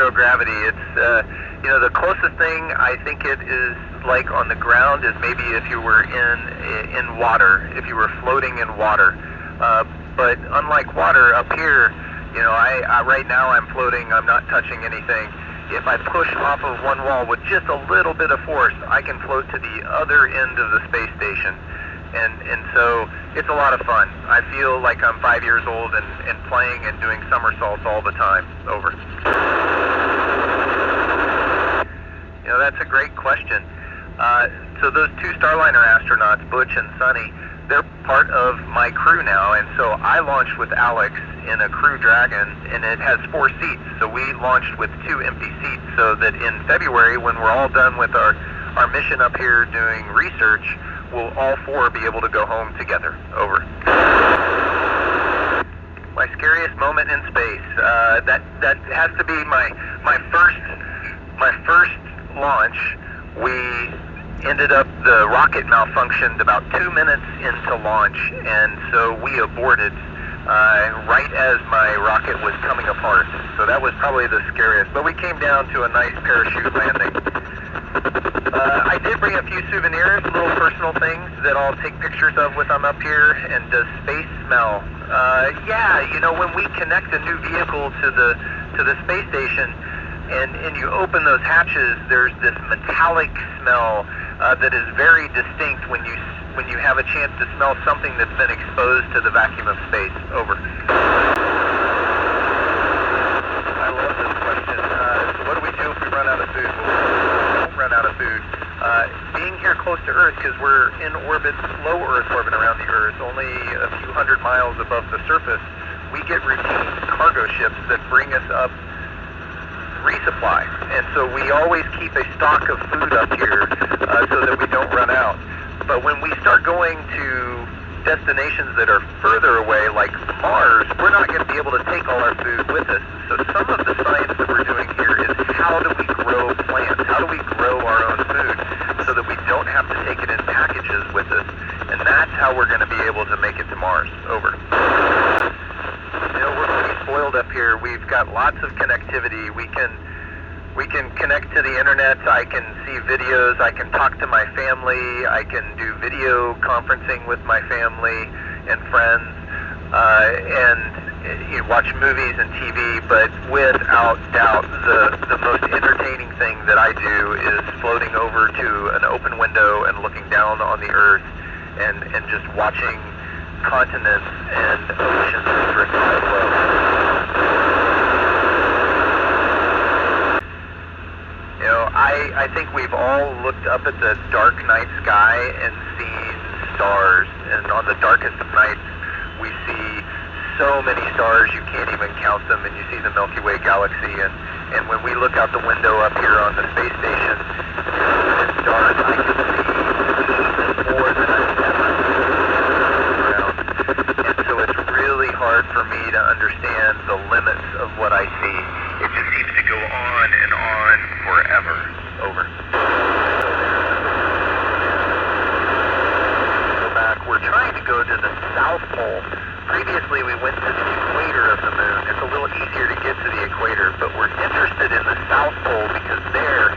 zero gravity. It's, the closest thing I think it is like on the ground is maybe if you were in water, if you were floating in water. But unlike water up here, I right now I'm floating, I'm not touching anything. If I push off of one wall with just a little bit of force, I can float to the other end of the space station. And so it's a lot of fun. I feel like I'm 5 years old and playing and doing somersaults all the time. Over. That's a great question. So those two Starliner astronauts, Butch and Sonny, they're part of my crew now, and so I launched with Alex in a Crew Dragon, and it has 4 seats, so we launched with 2 empty seats, so that in February, when we're all done with our mission up here doing research, we'll all 4 be able to go home together. Over. My scariest moment in space, that has to be my first launch. We ended up, the rocket malfunctioned about 2 minutes into launch, and so we aborted right as my rocket was coming apart. So that was probably the scariest, but we came down to a nice parachute landing. I did bring a few souvenirs, little personal things that I'll take pictures of when I'm up here. And does space smell? When we connect a new vehicle to the space station, and you open those hatches, there's this metallic smell that is very distinct when you have a chance to smell something that's been exposed to the vacuum of space. Over. I love this question. What do we do if we run out of food? Well, we won't run out of food. Being here close to Earth, because we're in orbit, low Earth orbit around the Earth, only a few hundred miles above the surface, we get routine cargo ships that bring us up resupply, and so we always keep a stock of food up here so that we don't run out. But when we start going to destinations that are further away, like Mars, we're not going to be able to take all our food with us. So some of the science that we're doing here is how do we grow plants? How do we grow our own food so that we don't have to take it in packages with us? And that's how we're going to be able to make it to Mars. Over. We're pretty spoiled up here. We've got lots of connectivity. We can connect to the internet. I can see videos. I can talk to my family. I can do video conferencing with my family and friends, and watch movies and TV. But without doubt, the most entertaining thing that I do is floating over to an open window and looking down on the Earth and just watching continents and oceans drift by below. I think we've all looked up at the dark night sky and seen stars, and on the darkest of nights we see so many stars you can't even count them, and you see the Milky Way galaxy, and when we look out the window up here on the space station and stars, I can see more than I've ever seen around. And so it's really hard for me to understand the limits of what I see. It just seems to go on and on forever. Over. Go back. We're trying to go to the South Pole. Previously we went to the equator of the moon. It's a little easier to get to the equator, but we're interested in the South Pole because there